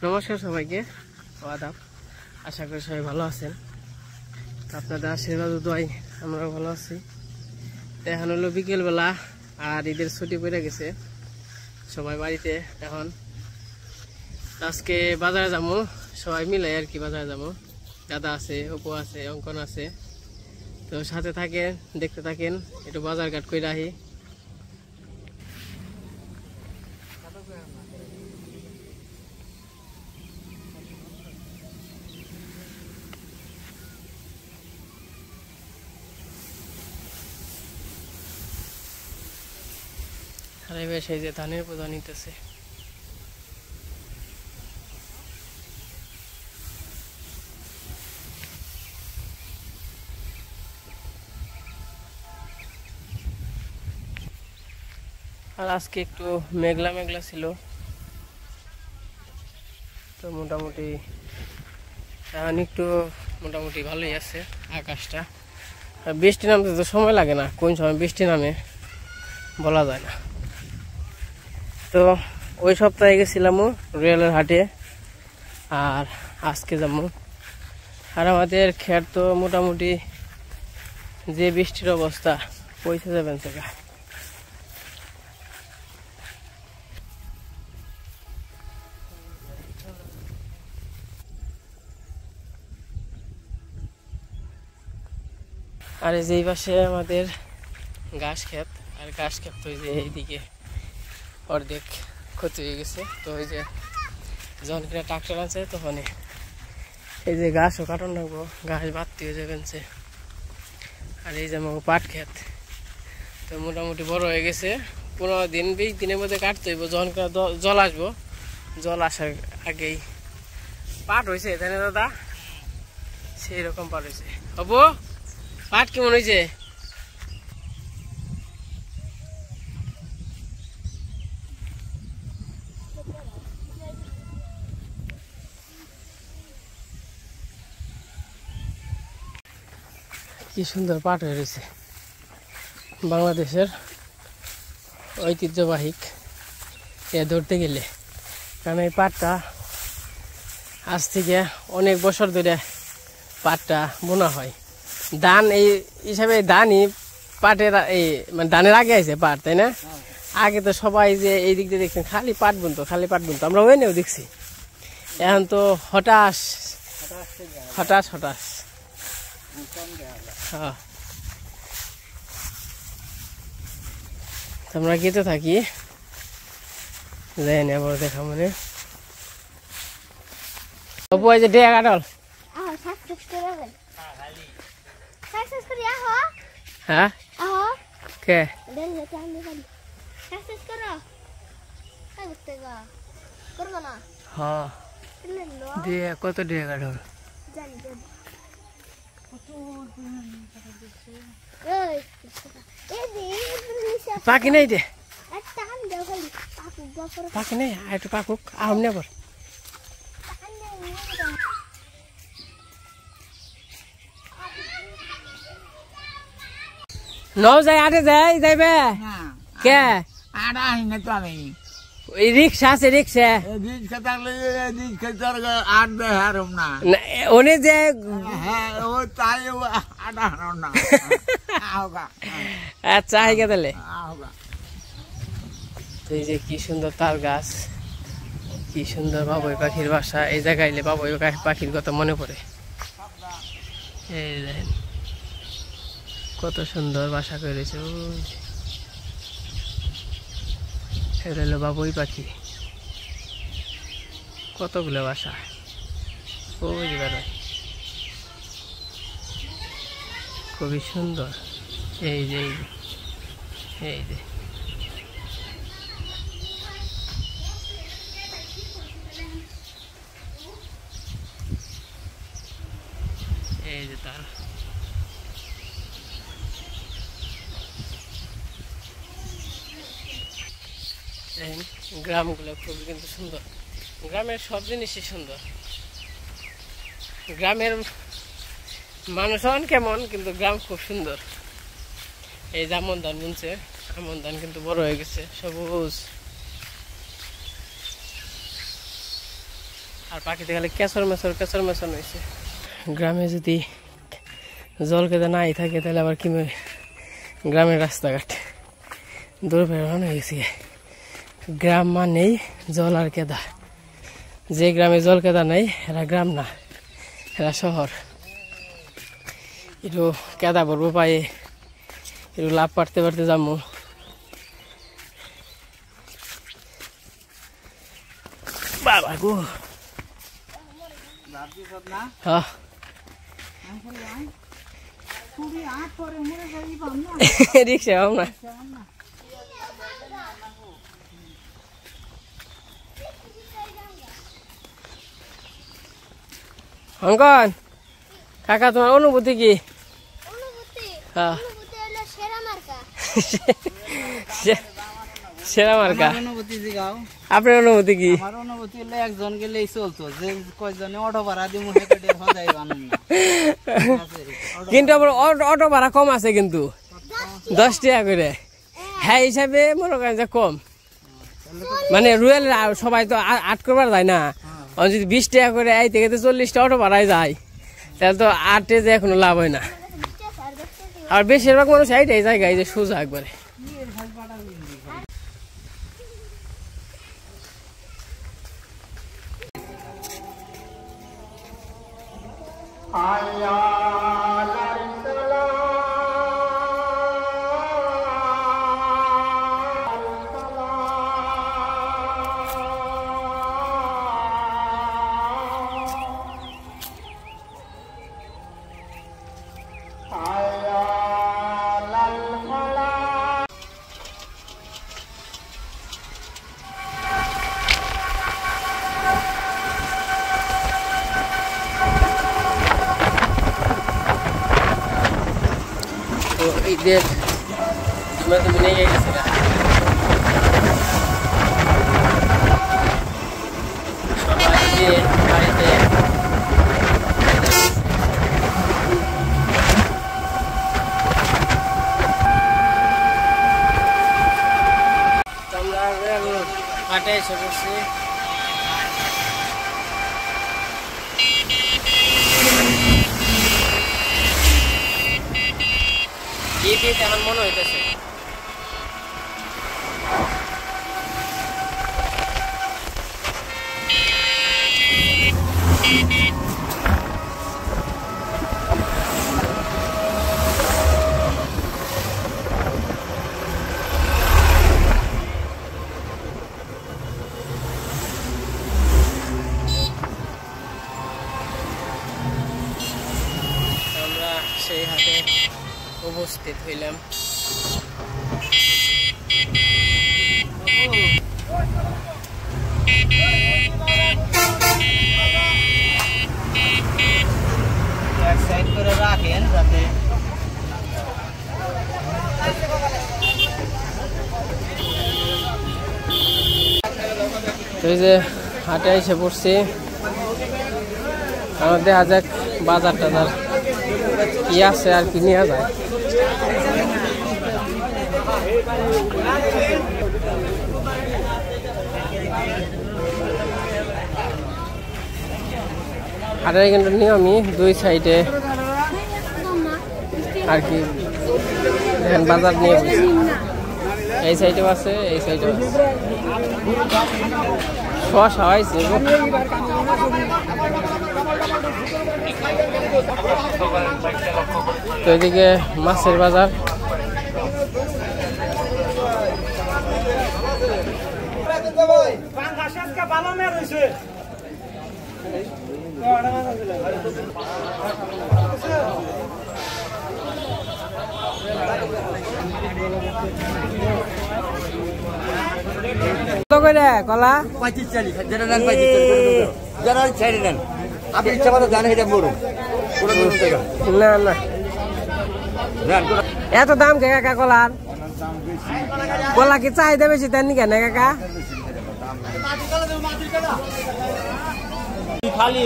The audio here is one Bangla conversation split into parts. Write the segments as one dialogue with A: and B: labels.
A: নমস্কার সবাইকে, আদাব। আশা করি সবাই ভালো আছেন। আপনাদের আশীর্বাদ দোয়াই আমরা ভালো আছি। এখন হলো বিকেলবেলা, আর ঈদের ছুটি পড়ে গেছে সবাই বাড়িতে। এখন আজকে বাজারে যাবো, সবাই মিলে আর কি বাজারে যাবো। দাদা আছে, অপু আছে, অঙ্কন আছে। তো সাথে থাকেন, দেখতে থাকেন, একটু বাজার ঘাট করে রাখি। আর এবার সেই যে ধানের পূজা নিতেছে। আর আজকে একটু মেঘলা মেঘলা ছিল, তো মোটামুটি এখন একটু মোটামুটি ভালোই আছে আকাশটা। বৃষ্টি নামতে তো সময় লাগে না, কোন সময় বৃষ্টি নামে বলা যায় না। তো ওই সপ্তাহে গেছিলামও রেলের হাটে, আর আজকে যাবো। আর আমাদের খের তো মোটামুটি যে বৃষ্টির অবস্থা পৌঁছে যাবেন সেটা। আর এই যে এই পাশে আমাদের ঘাস ক্ষেত, আর ঘাস ক্ষেত তো এই যে এইদিকে অর্ধেক ক্ষতি হয়ে গেছে। তো ওই যে যখন কিনা ট্রাক্টর আছে তখন এই যে ঘাসও কাটন রাখবো, ঘাস বাড়তি হয়ে যাবেন। আর এই যে আমার পাট ক্ষেত তো মোটামুটি বড় হয়ে গেছে। 15 দিন 20 দিনের মধ্যে কাটতে হইব, যখন কিনা জল আসবো। জল আসার আগেই পাট হয়েছে, তাই না দাদা? সেই রকম পাট হয়েছে। হবো পাট কেমন হয়েছে? কি সুন্দর পাট হয়ে রয়েছে। বাংলাদেশের ঐতিহ্যবাহী এ ধরতে গেলে, কারণ এই পাটটা আজ থেকে অনেক বছর ধরে পাটটা বোনা হয়। ধান এই হিসাবে ধানই পাটের এই মানে ধানের আগে আছে পাট, তাই না? আগে তো সবাই যে এই দিক দিয়ে দেখছেন খালি পাট বুনতো, খালি পাট বুনতো, আমরা ওই নেও দেখছি। এখন তো হঠাৎ হঠাৎ হঠাৎ হ্যাঁ, আমরা গেতে থাকি, যাই না আবার দেখা মানে। অপু এই যে ডেয়া কাটল। হ্যাঁ কে হ্যাঁ ডেয়া কত ডেয়া কাটল? পাখি নেই দে, পাখি নেই, একটু পাকুক আম নেব। নও যাই আটে যাই যাইবে কে
B: আড়া না তো আমি
A: এই রিক্সা আছে, রিক্সা
B: রিক্সা থাকলে রিক্সা আট দেয় হারম না
A: ওনে যে
B: হ্যাঁ ও তাই আড়া হারম না আহগা।
A: আচ্ছা আই গেলে
B: আহগা।
A: এই যে কি সুন্দর তাল গাছ, কি সুন্দর বাবুই পাখির বাসা। এই জায়গায় এলে বাবুই পাখির কথা মনে পড়ে। এই দেখেন কত সুন্দর বাসা করে রয়েছে। এটা হলো বাবুই পাখি, কতগুলো বাসা ওই যে বেরোয়, খুবই সুন্দর। এই যে এই যে এই যে তার গ্রামগুলো খুবই কিন্তু সুন্দর। গ্রামের সব জিনিসই সুন্দর। গ্রামের মানুষ হন কেমন, কিন্তু গ্রাম খুব সুন্দর। এই যে আমন ধান বুনছে, আমন ধান কিন্তু বড় হয়ে গেছে, সবুজ। আর পাখিতে খালি কেঁচর মেচর হয়েছে। গ্রামে যদি জল কেদা নাই থাকে তাহলে আবার কি গ্রামের রাস্তাঘাট দূর বেরোনো হয়ে গেছে। গ্রাম মানেই জল আর কেদা, যে গ্রামে জল কেদা নেই এরা গ্রাম না, এরা শহর। একটু কেদা ভরবো পায়ে, একটু লাভ পারতে যাবো। বাবা গো হ্যাঁ রিক্সা পাও না। অঙ্কন কাকা তোমার অনুভূতি কি? হ্যাঁ সেরা মার্কা। আপনার অনুভূতি কি?
C: আমার অনুভূতি হলো একজন গেলেই চলতো, যে কয়জনে অটো ভাড়া দিব
A: কিন্তু আবার অটো ভাড়া কম আছে কিন্তু 10 টাকা করে, হ্যাঁ হিসাবে মনে করেন যে কম। মানে রুয়েল সবাই তো 8 করবার যায় না, যদি 20 টাকা করে এই থেকে 40টা অটো ভাড়ায় যায় তাহলে তো 8-এ যে এখনো লাভ হয় না। আর বেশিরভাগ মানুষ এইটাই জায়গায় যে সোজা একবারে। ঈদের তুমি নিয়ে গেছে সবাই যে বাড়িতে আমরা হাটে এসে বসছি। আমার মনে হইতেছে আমরা সেই হাটে উপস্থিত হইলাম।
C: সাইড করে রাখেন যাতে
A: তো এই যে হাটে এসে পড়ছি, আমার দেখা যাক বাজার টাজার কি আছে আর কি নেওয়া যায়। হাটের কিন্তু নিয়মই 2 সাইডে আর কি বাজার নিয়ে বসে, এই সাইডেও আছে এই সাইডেও আছে। শসা হয়েছে তো এদিকে মাছের বাজার। কত করে কলা?
B: 35-40 যেটা নেন 35-40 যারা ছেড়ে দেন, আপনি ইচ্ছা মতো জানেন এটা বড়
A: না না এত দাম কে কাকা কলার? কলা কি চাহিদা বেশি তাই কেন কাকা?
C: খালি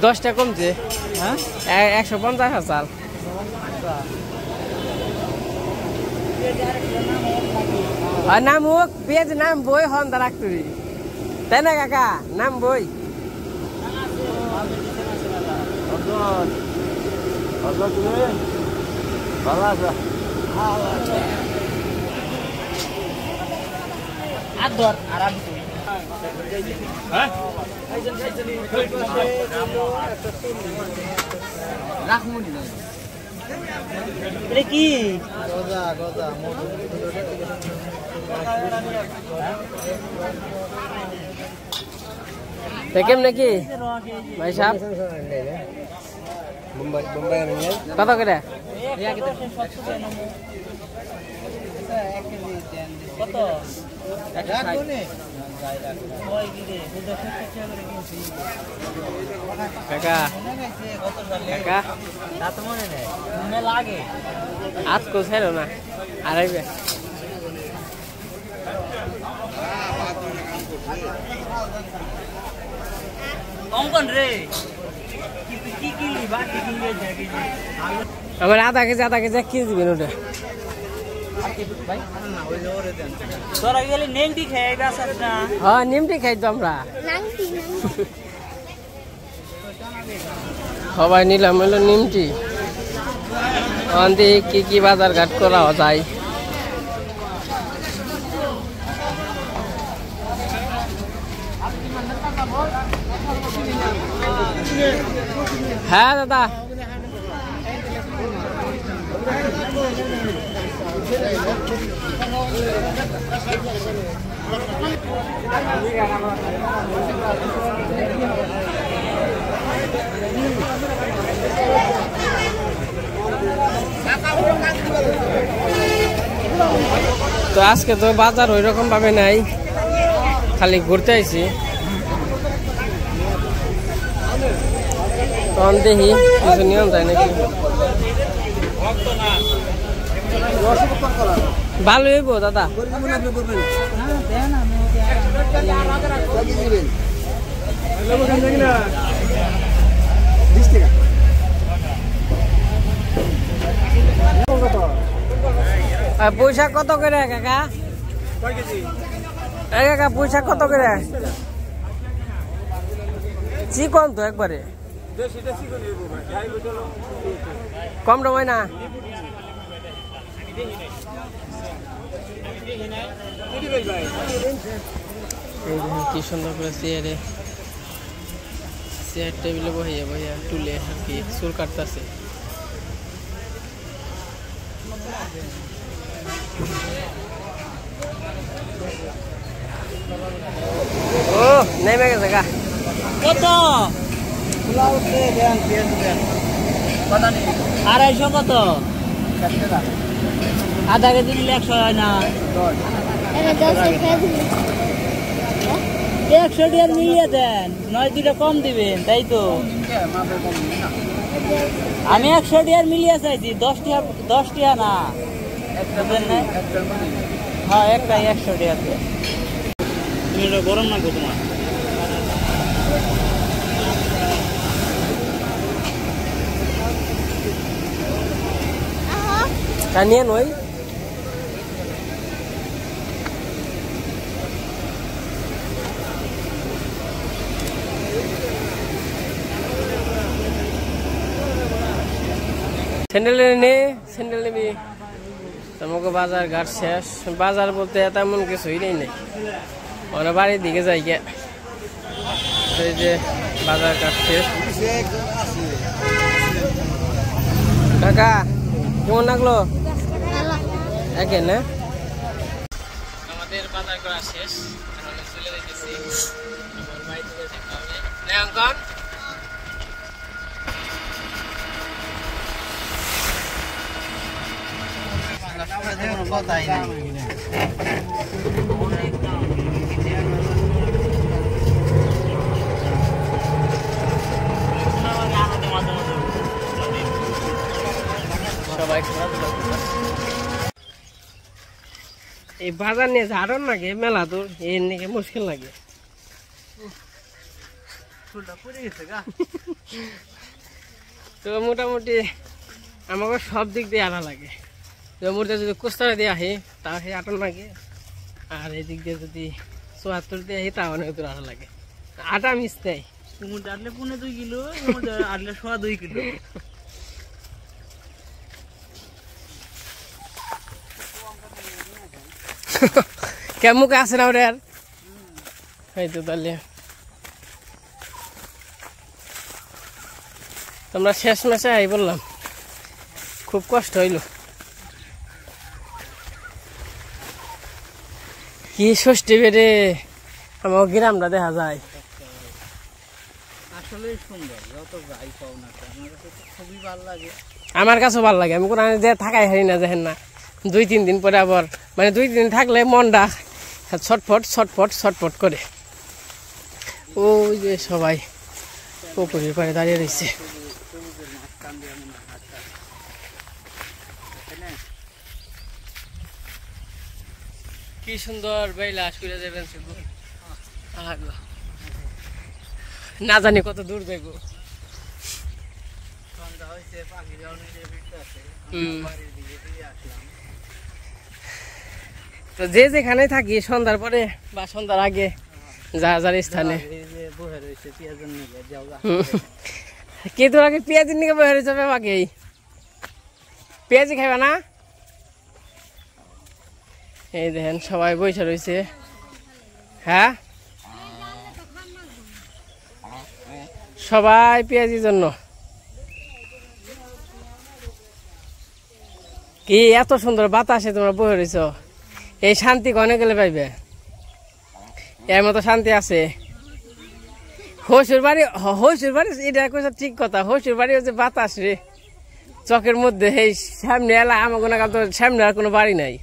A: 10টা কমছে,
C: হ্যাঁ
A: 150 হাজার। আর নাম হোক পেজ নাম বই হন রাখতে, তাই না কাকা? নাম বই
B: ভালো আছে।
C: কি
A: দেখেন নাকি ভাই সাহেব? কত করে?
C: কত
A: কাকা কাকা
C: মনে নেই মনে লাগে
A: আজ কোথায় না আড়াইবে
C: অঙ্কন রে কি কিনলি বাকি কিনলে
A: আমার আধা কেজি 1 কেজি দিবেন ওটা।
C: তোরা গেলে নেংটি খেয়ে বেসাস না?
A: হ্যাঁ নিমটি খাই তো আমরা সবাই নিলাম হলো নিমটি। কি কি বাজার ঘাট করা যায়। হ্যাঁ দাদা তো আজকে তো বাজার ওই রকম ভাবে নাই, খালি ঘুরতে আইছি। তখন দেখি কিছু নিয়ম যায় নাকি। ভালো হইব দাদা। পয়সা কত করে কাকা? কাকা পয়সা কত করে? চিকন তো একবারে কম দাম হয় না? কি সুন্দর করে চেয়ার টেবিলে বহিয়া বহিয়া টুলে আর কি চুল কাটতেছে। ও নেমে গেছে গা।
C: কত 250 কত? আধা কেজি নিলে 100 হয় না? 100 টাকা মিলিয়ে দেন, 9 দুটো কম দিবেন তাই তো? আমি 100 টাকা মিলিয়ে চাইছি, 10 টাকা না। হ্যাঁ একটাই 100 টাকা। তুমি গরম না গো তোমার?
A: নিয়ে নই স্যান্ডেল নিবি। তোমাকে বাজার ঘাট শেষ। বাজার বলতে তেমন কিছুই নেই নাই, ওরা বাড়ির দিকে যাই গে। এই যে বাজার ঘাট শেষ। কাকা কেমন লাগলো? একে না আমাদের বাজার করা শেষ, চলে যেতেছি বাড়িতে যেতে হবে। অঙ্কন
C: কথাই নাই।
A: সবাই এই বাজার নিয়ে ঝাড়ন লাগে মেলা, তোর এর নিয়ে মুশকিল লাগে।
C: ফুলটা পড়ে গেছে গা।
A: তো মোটামুটি আমাকে সব দিক দিয়ে আনা লাগে। জমুরতে যদি কোস্তারা দিয়ে আহি তাও সেই 58 লাগে, আর এই দিক দিয়ে যদি 74 দিয়ে আহি তাও অনেক দূর আনা লাগে। আটা মিশতেই
C: তুমি আটলে 2.5 কিলো, আটলে 2.5 কিলো।
A: কেমন আছে না ওরে? আর এই তো তাহলে তোমরা শেষ মেশে আই বললাম, খুব কষ্ট হইল। কি ষষ্ঠী বেড়ে আমার গ্রামটা দেখা যায়।
C: আসলেই সুন্দর, যত যাই পাও না আমার কাছে তো খুবই ভালো লাগে।
A: আমার কাছেও ভালো লাগে, আমি কোনো যে থাকাই হারি না, দেখেন না 2-3 দিন পরে আবার মানে 2 দিন থাকলে মনটা ছটফট ছটফট ছটফট করে। ওই যে সবাই পুকুরের পাড়ে দাঁড়িয়ে রয়েছে। কি সুন্দর বেলা শুয়ে যাবেন, না জানি কত দূর যাইব। তো যে যেখানে থাকি সন্ধ্যার পরে বা সন্ধ্যার আগে যা যার স্থানে কে তোর আগে পেঁয়াজের নিকে বহে রয়েছে, বাকি পেঁয়াজি খাইবা না? এই দেখেন সবাই বসে রয়েছে। হ্যাঁ, সবাই পেঁয়াজির জন্য। কি এত সুন্দর বাতাসে তোমরা বসে রয়েছ, এই শান্তি কনে গেলে পাইবে? এর মতো শান্তি আছে? হসুর বাড়ি এটা কইছ ঠিক কথা। হসুর বাড়ি হচ্ছে বাতাস রে চকের মধ্যে। এই সামনে এলা আমার কোনো তো সামনে আর কোনো বাড়ি নাই।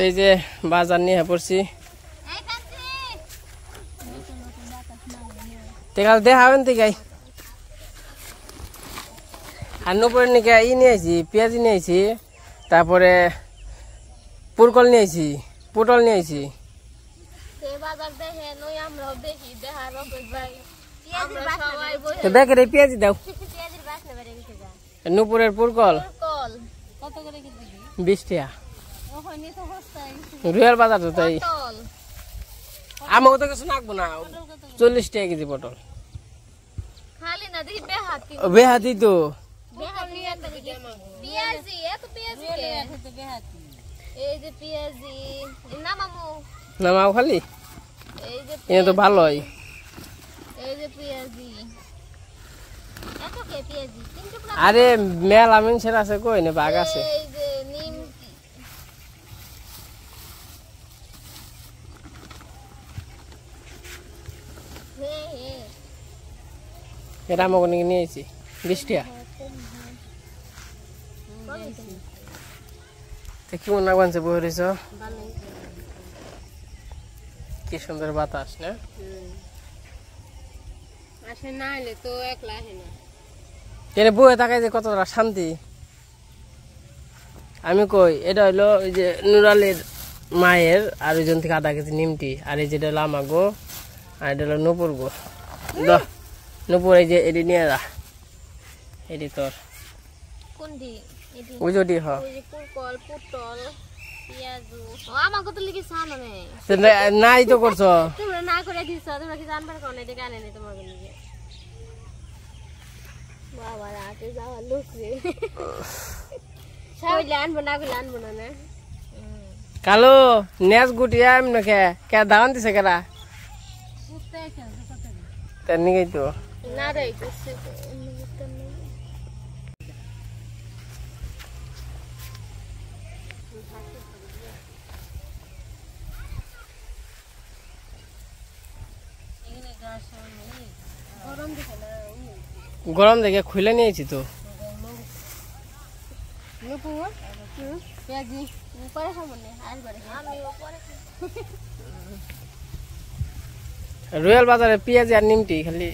A: এই যে বাজার নিয়ে পড়ছি, দেখাবেন তো গাই। আর নুপুরের নিকে নিয়ে আইছি, পেঁয়াজি নিয়ে আইছি, তারপরে পুরকল নিয়ে আইছি, পটল নিয়ে আইছি। দেখে রে পেঁয়াজি দাও। নুপুরের পুরকল 20 টাকা। রুয়াল বাজার তো তাই আমাকে তো কিছু নাকবো না। 40 টাকা কেজি পটল। বেহাতি তো নামাও খালি, এটা তো ভালোই। আরে মেলা মানুষের আছে, কই না বাঘ আছে। এটা আমাকে নিয়েছি 20 টাকা। কেমন লাগছে বই রয়েছ? কি সুন্দর বাতাস না? বইয়ে থাকায় যে কতটা শান্তি। আমি কই এটা হইলো ওই যে নুরালের মায়ের, আর ওইজন থেকে আধা কেজি নিমটি, আর এই যেটা হলো আমাগো, আর এটা হলো নুপুর গো। নুপুর এই যে এটি নিয়ে যা, এটি তোর ওই যে নাই তো করছো। কালো নেজ গুটিয়া কে দাওয়ান দিছে কেরা তার নিয়ে তো গরম দেখে খুলে নিয়েছি তো। রয়্যাল বাজারে পেঁয়াজ আর নিমটি খালি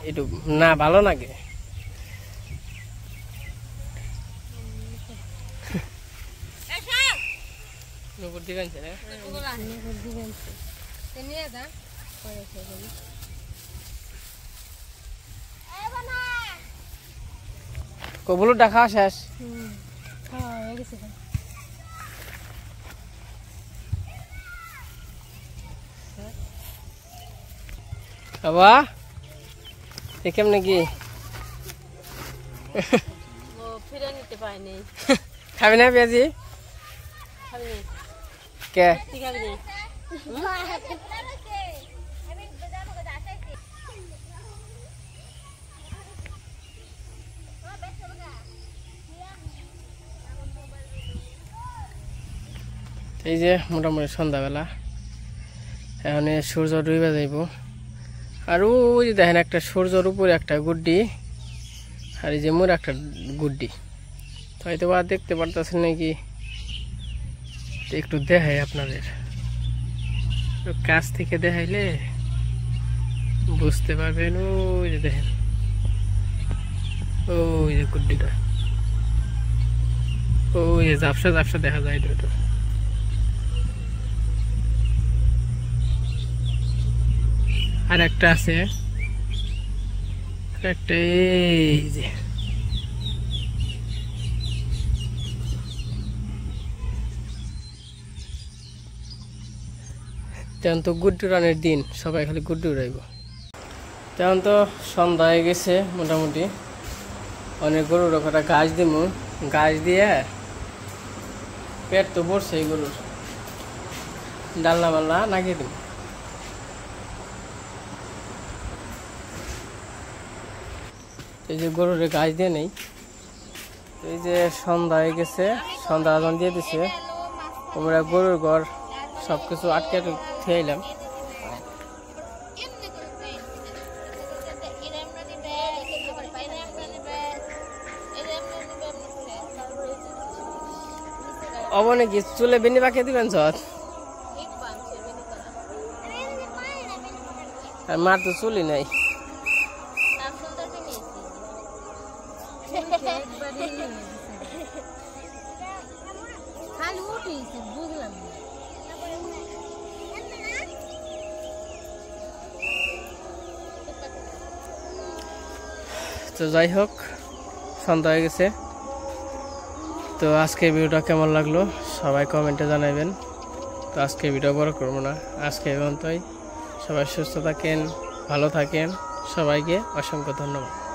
A: একটু না ভালো লাগে। নুপুর দিকে আনছে না কবুল দেখা শেষ বাবা এ কেমনে কি
D: ফিরে নিতে পারিনি
A: খাবি না পেঁয়াজি কে এই যে মোটামুটি সন্ধ্যাবেলা এখন সূর্য ডুবে যাইব আর ওই যে দেখেন একটা সূর্যর উপরে একটা গুড্ডি আর এই যে মোর একটা গুড্ডি তো হয়তো বা দেখতে পারতেছেন নাকি একটু দেখাই আপনাদের কাছ থেকে দেখাইলে বুঝতে পারবেন ওই যে দেখেন ওই যে গুড্ডিটা ওই যে ঝাপসা ঝাপসা দেখা যায় দুটো আর একটা আছে একটা এই যে তেমন তো গুড্ডু রানের দিন সবাই খালি গুড্ডু উড়াইব তেমন তো সন্ধ্যা হয়ে গেছে মোটামুটি অনেক গরুর একটা ঘাস দিব ঘাস দিয়ে পেট তো ভরছে এই গরুর ডালনা মাল্লা নাকিয়ে দিব এই যে গরুর ঘাস দিয়ে নেই এই যে সন্ধ্যা হয়ে গেছে সন্ধ্যা আজান দিয়ে দিছে আমরা গরুর ঘর সবকিছু আটকে খেয়েলাম অবনে কি চুলে বেনি পাকিয়ে দিবেন সৎ আর মার তো চুলি নাই তো যাই হোক সন্ধ্যা হয়ে গেছে তো আজকের ভিডিওটা কেমন লাগলো সবাই কমেন্টে জানাবেন তো আজকের ভিডিও বড় করবো না আজকে এই পর্যন্তই সবাই সুস্থ থাকেন ভালো থাকেন সবাইকে অসংখ্য ধন্যবাদ।